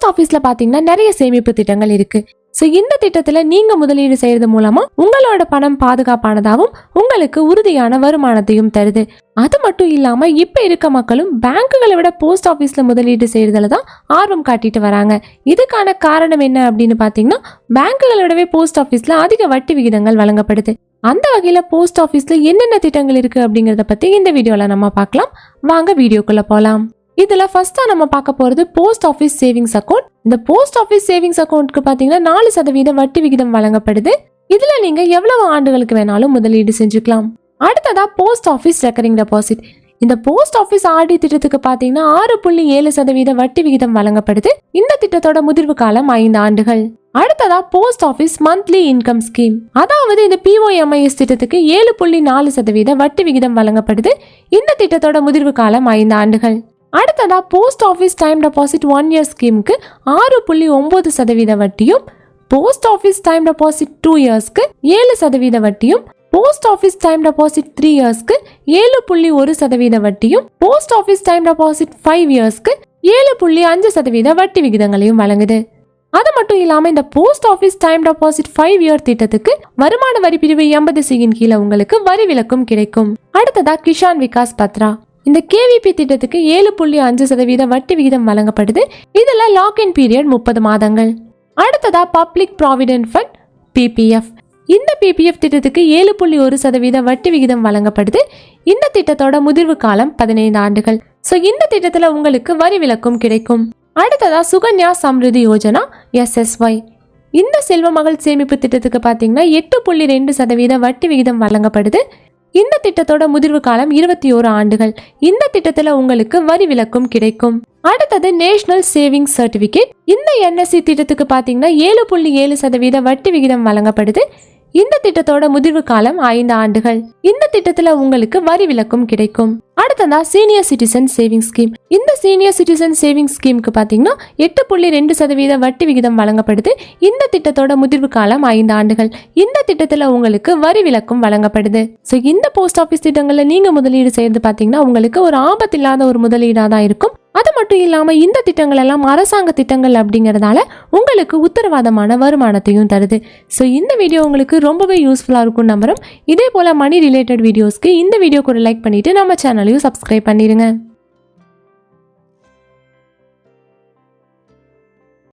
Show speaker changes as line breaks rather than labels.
Post ஆபீஸ்ல பாத்தீங்கன்னா நிறைய சேமிப்பு திட்டங்கள் இருக்கு. சோ இந்த திட்டத்துல நீங்க முதலீடு செய்யறது மூலமா உங்களோட பணம் பாதுகாப்பானதாகவும் உங்களுக்கு உறுதியான வருமானத்தையும் தருது. அது மட்டும் இல்லாம இப்ப இருக்க மக்களும் பேங்குகளை விட போஸ்ட் ஆபீஸ்ல முதலீடு செய்யறதுல தான் ஆர்வம் காட்டிட்டு வராங்க. இதுக்கான காரணம் என்ன அப்படின்னு பாத்தீங்கன்னா, பேங்குகளை விடவே போஸ்ட் ஆபீஸ்ல அதிக வட்டி விகிதங்கள் வழங்கப்படுது. அந்த வகையில போஸ்ட் ஆபீஸ்ல என்னென்ன திட்டங்கள் இருக்கு அப்படிங்கறத பத்தி இந்த வீடியோல நம்ம பார்க்கலாம். வாங்க வீடியோக்குள்ள போலாம். இதுல ஃபர்ஸ்டா நம்ம பார்க்க போறது போஸ்ட் ஆபீஸ் சேவிங்ஸ் அக்கவுண்ட். இந்த போஸ்ட் ஆபீஸ் சேவிங்ஸ் அக்கவுண்ட்க்கு பாத்தீங்கன்னா 4% வட்டி விகிதம் வழங்கப்படுது. இதுல நீங்க எவ்வளவு ஆண்டுகளுக்கு வேணாலும் முதலீடு செஞ்சுக்கலாம். அடுத்ததா போஸ்ட் ஆபீஸ் ரெக்கரிங் டெபாசிட். இந்த போஸ்ட் ஆபீஸ் ஆர்டி திட்டத்துக்கு பாத்தீங்கன்னா 6.7% வட்டி விகிதம் வழங்கப்படுது. இந்த திட்டத்தோட முதிர்வு காலம் 5 ஆண்டுகள். அடுத்ததா post office monthly income scheme, அதாவது இந்த POMIS திட்டத்துக்கு 7.4% வட்டி விகிதம் வழங்கப்படுது. இந்த திட்டத்தோட முதிர்வு காலம் 5 ஆண்டுகள். அடுத்ததா post office time deposit 1 year ஸ்கீமுக்கு 6.9% வட்டியும், போஸ்ட் ஆபீஸ் டைம் டெபாசிட் 2 இயர்ஸ்க்கு 7% வட்டியும், போஸ்ட் ஆபீஸ் டைம் டெபாசிட் 3 இயர்ஸ்க்கு 7.1% வட்டியும், போஸ்ட் ஆபீஸ் டைம் டெபாசிட் 5 இயர்ஸ்க்கு 7.5% வட்டி விகிதங்களையும் வழங்குது. அது மட்டும் இல்லாம இந்த post office time deposit 5 year திட்டத்துக்கு வருமான வரி பிரிவு 80C கீழே உங்களுக்கு வரி விலக்கும் கிடைக்கும். அடுத்ததா கிஷான் விகாஸ் பத்ரா. இந்த KVP திட்டத்துக்கு 7.5% வட்டி விகிதம் வழங்கப்படுது. இதுல லாக்இன் பீரியட் 30 மாதங்கள். அடுத்ததா பப்ளிக் ப்ராவிடென்ட் ஃபண்ட் PPF. இந்த PPF திட்டத்துக்கு 7.1% வட்டி விகிதம் வழங்கப்படுது. இந்த திட்டத்தோட முதிர்வு காலம் 15 ஆண்டுகள். சோ இந்த திட்டத்துல உங்களுக்கு வரி விலக்கும் கிடைக்கும். அடுத்ததா சுகன்யா சம்ருதி யோஜனா SSY. இந்த செல்வ மகள் சேமிப்பு திட்டத்துக்கு பாத்தீங்கன்னா 8.2% வட்டி விகிதம் வழங்கப்படுது. இந்த திட்டத்தோட முதிர்வு காலம் 21 ஆண்டுகள். இந்த திட்டத்துல உங்களுக்கு வரி விலக்கும் கிடைக்கும். அடுத்தது நேஷனல் சேவிங்ஸ் சர்டிபிகேட். இந்த NSC திட்டத்துக்கு பாத்தீங்கன்னா 7.7% வட்டி விகிதம் வழங்கப்படுது. இந்த திட்டத்தோட முதிர்வு காலம் 5 ஆண்டுகள். இந்த திட்டத்துல உங்களுக்கு வரி விலக்கும் கிடைக்கும். அடுத்ததா சீனியர் சிட்டிசன் சேவிங் ஸ்கீம். இந்த சீனியர் சிட்டிசன் சேவிங் ஸ்கீமுக்கு பாத்தீங்கன்னா 8.2% வட்டி விகிதம் வழங்கப்படுது. இந்த திட்டத்தோட முதிர்வு காலம் 5 ஆண்டுகள். இந்த திட்டத்துல உங்களுக்கு வரி விலக்கும் வழங்கப்படுது. சோ இந்த போஸ்ட் ஆபீஸ் திட்டங்கள்ல நீங்க முதலீடு செய்யறது பாத்தீங்கன்னா உங்களுக்கு ஒரு ஆபத்து இல்லாத ஒரு முதலீடா தான் இருக்கும். அது மட்டும் இல்லாம இந்த திட்டங்கள் எல்லாம் அரசாங்க திட்டங்கள் அப்படிங்கறதால உங்களுக்கு உத்தரவாதமான வருமானத்தையும் தருது. சோ இந்த வீடியோ உங்களுக்கு ரொம்பவே யூஸ்ஃபுல்லா இருக்கும் நம்புறோம். இதே போல மணி ரிலேட்டட் வீடியோஸ்க்கு இந்த வீடியோக்கு ஒரு லைக் பண்ணிட்டு நம்ம சேனலையும் சப்ஸ்கிரைப் பண்ணிருங்க.